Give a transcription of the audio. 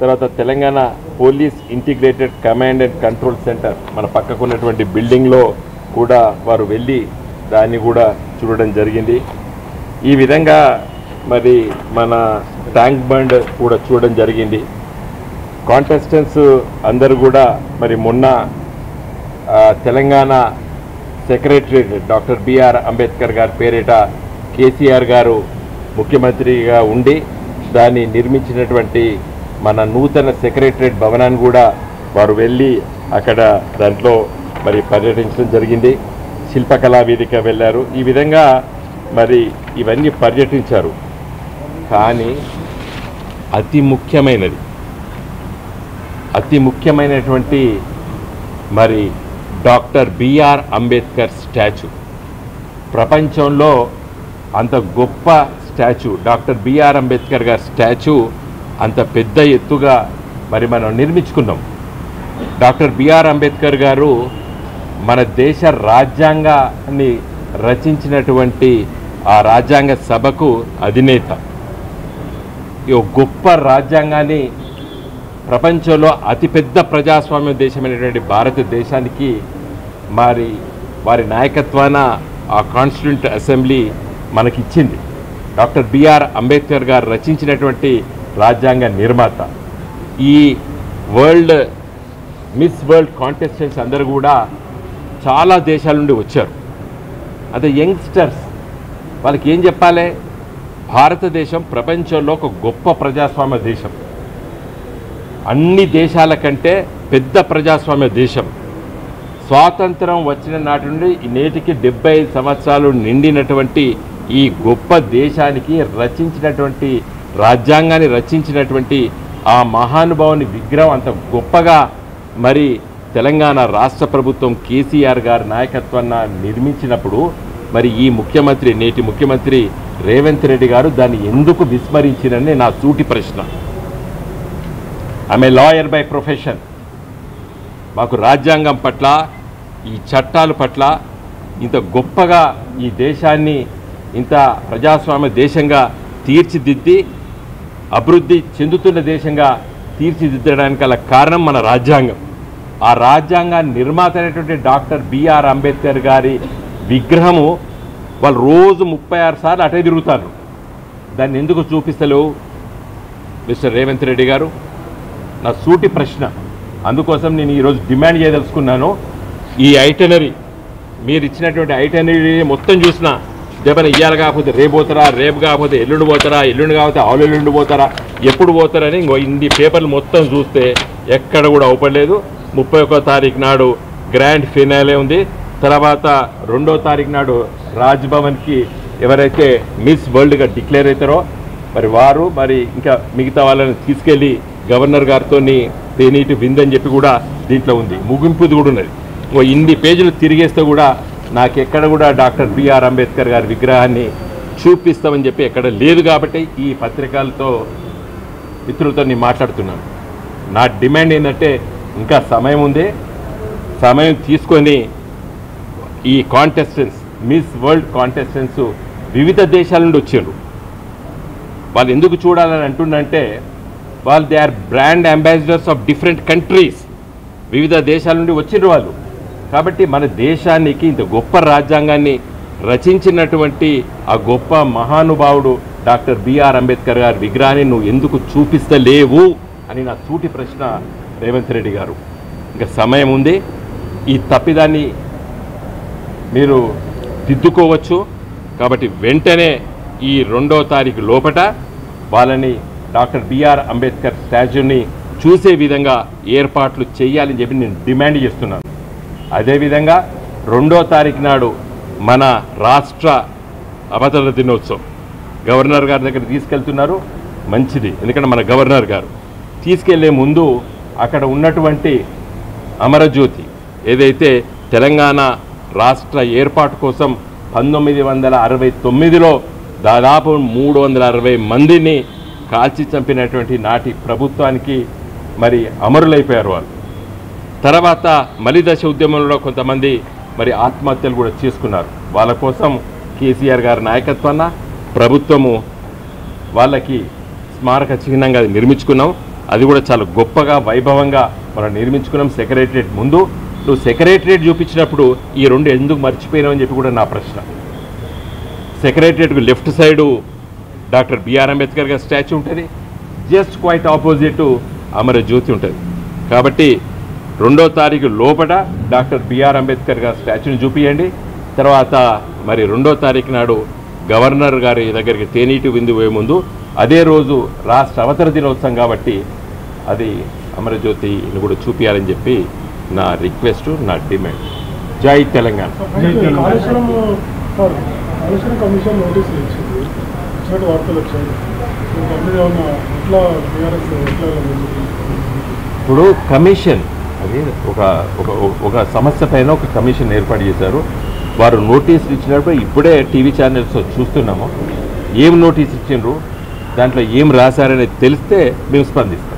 తర్వాత Telangana police integrated command and control centre మన పక్కకున్నటువంటి బిల్డింగ్లో కూడా వారు వెళ్ళి దాన్ని కూడా చూడడం జరిగింది. ఈ విధంగా మరి మన ట్యాంక్ బండ్ కూడా చూడడం జరిగింది. కాంటెస్టెంట్స్ అందరూ కూడా మరి మొన్న Telangana secretariat doctor BR Ambedkar గారి పేరిట కేసీఆర్ గారు ముఖ్యమంత్రిగా ఉండి దాన్ని నిర్మించినటువంటి మన నూతన సెక్రటరేట్ భవనాన్ని కూడా వారు వెళ్ళి అక్కడ దాంట్లో మరి పర్యటించడం జరిగింది. శిల్పకళా వేదిక వెళ్ళారు. ఈ విధంగా మరి ఇవన్నీ పర్యటించారు. కానీ అతి ముఖ్యమైనటువంటి మరి డాక్టర్ బిఆర్ అంబేద్కర్ స్టాచ్యూ, ప్రపంచంలో అంత గొప్ప స్టాచ్యూ డాక్టర్ బిఆర్ అంబేద్కర్ గారి స్టాచ్యూ అంత పెద్ద ఎత్తుగా మరి మనం నిర్మించుకున్నాం. డాక్టర్ బిఆర్ అంబేద్కర్ గారు మన దేశ రాజ్యాంగాన్ని రచించినటువంటి ఆ రాజ్యాంగ సభకు అధినేత. ఈ గొప్ప రాజ్యాంగాన్ని ప్రపంచంలో అతిపెద్ద ప్రజాస్వామ్య దేశమైనటువంటి భారతదేశానికి మరి వారి నాయకత్వాన ఆ కాన్స్టిట్యూంట్ అసెంబ్లీ మనకిచ్చింది. డాక్టర్ బిఆర్ అంబేద్కర్ గారు రచించినటువంటి రాజ్యాంగ నిర్మాత. ఈ మిస్ వరల్డ్ కాంటెస్టెంట్స్ అందరూ కూడా చాలా దేశాల నుండి వచ్చారు. అదే యంగ్స్టర్స్ వాళ్ళకి ఏం చెప్పాలి? భారతదేశం ప్రపంచంలో ఒక గొప్ప ప్రజాస్వామ్య దేశం, అన్ని దేశాల కంటే పెద్ద ప్రజాస్వామ్య దేశం. స్వాతంత్రం వచ్చిన నాటి నుండి నేటికి 75 సంవత్సరాలు నిండినటువంటి ఈ గొప్ప దేశానికి రచించినటువంటి రాజ్యాంగాన్ని రచించినటువంటి ఆ మహానుభావుని విగ్రహం అంత గొప్పగా మరి తెలంగాణ రాష్ట్ర ప్రభుత్వం కేసీఆర్ గారి నాయకత్వాన్ని నిర్మించినప్పుడు మరి ఈ ముఖ్యమంత్రి, నేటి ముఖ్యమంత్రి రేవంత్ రెడ్డి గారు దాన్ని ఎందుకు విస్మరించినని నా సూటి ప్రశ్న. I'm a lawyer by profession. మాకు రాజ్యాంగం పట్ల, ఈ చట్టాల పట్ల ఇంత గొప్పగా ఈ దేశాన్ని ఇంత ప్రజాస్వామ్య దేశంగా తీర్చిదిద్ది అభివృద్ధి చెందుతున్న దేశంగా తీర్చిదిద్దడానికి గల కారణం మన రాజ్యాంగం. ఆ రాజ్యాంగ నిర్మాత అయినటువంటి డాక్టర్ బిఆర్ అంబేద్కర్ గారి విగ్రహము వాళ్ళు రోజు 36 సార్లు అటే తిరుగుతారు. దాన్ని ఎందుకు చూపిస్తలేవు మిస్టర్ రేవంత్ రెడ్డి గారు? నా సూటి ప్రశ్న. అందుకోసం నేను ఈరోజు డిమాండ్ చేయదలుచుకున్నాను. ఈ ఐటనరీ మీరు ఇచ్చినటువంటి ఐటనరీ మొత్తం చూసిన దేవన ఇయ్యాలి కాకపోతే రేపు పోతారా, రేపు కాకపోతే ఎల్లుండి పోతారా, ఎల్లుండి కాకపోతే ఆవులెల్లుండి పోతారా, ఎప్పుడు పోతారని ఇంకో ఇన్ని పేపర్లు మొత్తం చూస్తే ఎక్కడ కూడా అవపడలేదు. 31వ తారీఖు నాడు గ్రాండ్ ఫినాలే ఉంది. తర్వాత 2వ తారీఖు నాడు రాజ్భవన్కి ఎవరైతే మిస్ వరల్డ్గా డిక్లేర్ అవుతారో మరి వారు మరి ఇంకా మిగతా వాళ్ళని తీసుకెళ్ళి గవర్నర్ గారితో తేనీటి విందని చెప్పి కూడా దీంట్లో ఉంది. ముగింపుది కూడా ఉన్నది. ఇన్ని పేజీలు తిరిగేస్తే కూడా నాకెక్కడ కూడా డాక్టర్ బిఆర్ అంబేద్కర్ గారి విగ్రహాన్ని చూపిస్తామని చెప్పి ఎక్కడ లేదు. కాబట్టి ఈ పత్రికలతో మిత్రులతో నేను మాట్లాడుతున్నాను. నా డిమాండ్ ఏంటంటే ఇంకా సమయం ఉంది. సమయం తీసుకొని ఈ కాంటెస్టెంట్స్, మిస్ వరల్డ్ కాంటెస్టెంట్స్ వివిధ దేశాల నుండి వచ్చారు. వాళ్ళు ఎందుకు చూడాలని అంటుండంటే వాళ్ళు they are brand ambassadors of different countries. వివిధ దేశాల నుండి వచ్చిన వాళ్ళు. కాబట్టి మన దేశానికి ఇంత గొప్ప రాజ్యాంగాన్ని రచించినటువంటి ఆ గొప్ప మహానుభావుడు డాక్టర్ బిఆర్ అంబేద్కర్ గారి విగ్రహాన్ని నువ్వు ఎందుకు చూపిస్తలేవు అని నా సూటి ప్రశ్న రేవంత్ రెడ్డి గారు. ఇంకా సమయం ఉంది. ఈ తప్పిదాన్ని మీరు దిద్దుకోవచ్చు. కాబట్టి వెంటనే ఈ 2వ తారీఖు లోపట వాళ్ళని డాక్టర్ బిఆర్ అంబేద్కర్ స్టాచ్యూని చూసే విధంగా ఏర్పాట్లు చేయాలని చెప్పి నేను డిమాండ్ చేస్తున్నాను. అదేవిధంగా 2వ తారీఖు నాడు మన రాష్ట్ర అవతరణ దినోత్సవం గవర్నర్ గారి దగ్గర తీసుకెళ్తున్నారు. మంచిది, ఎందుకంటే మన గవర్నర్ గారు తీసుకెళ్లే ముందు అక్కడ ఉన్నటువంటి అమరజ్యోతి ఏదైతే తెలంగాణ రాష్ట్ర ఏర్పాటు కోసం 1969లో దాదాపు 360 మందిని కాల్చి చంపినటువంటి నాటి ప్రభుత్వానికి మరి అమరులైపోయారు వాళ్ళు. తర్వాత మలిదశ ఉద్యమంలో కొంతమంది మరి ఆత్మహత్యలు కూడా చేసుకున్నారు. వాళ్ళ కోసం కేసీఆర్ గారి నాయకత్వాన ప్రభుత్వము వాళ్ళకి స్మారక చిహ్నంగా నిర్మించుకున్నాం. అది కూడా చాలా గొప్పగా వైభవంగా మనం నిర్మించుకున్నాం సెక్రటరియట్ ముందు. నువ్వు సెక్రటరియట్ చూపించినప్పుడు ఈ రెండు ఎందుకు మర్చిపోయినావు అని చెప్పి కూడా నా ప్రశ్న. సెక్రటరియట్కు left side doctor BR Ambedkar గారి స్టాచ్యూ ఉంటుంది, జస్ట్ క్వైట్ ఆపోజిట్ అమరజ్యోతి ఉంటుంది. కాబట్టి 2వ తారీఖు లోపల డాక్టర్ బిఆర్ అంబేద్కర్ గారి స్టాచ్యూని చూపించండి. తర్వాత మరి 2వ తారీఖు నాడు గవర్నర్ గారి దగ్గరికి తేనీటి విందు పోయే ముందు అదే రోజు రాష్ట్ర అవతరణ దినోత్సవం కాబట్టి అది అమరజ్యోతిని కూడా చూపించాలని చెప్పి నా రిక్వెస్ట్, నా డిమాండ్. జై తెలంగాణ. ఇప్పుడు కమిషన్ అది ఒక సమస్య పైన ఒక కమిషన్ ఏర్పాటు చేశారు. వారు నోటీసులు ఇచ్చినప్పుడు ఇప్పుడే టీవీ ఛానల్స్ చూస్తున్నాము. ఏం నోటీస్ ఇచ్చిండ్రు, దాంట్లో ఏం రాశారనేది తెలిస్తే మేము స్పందిస్తాం.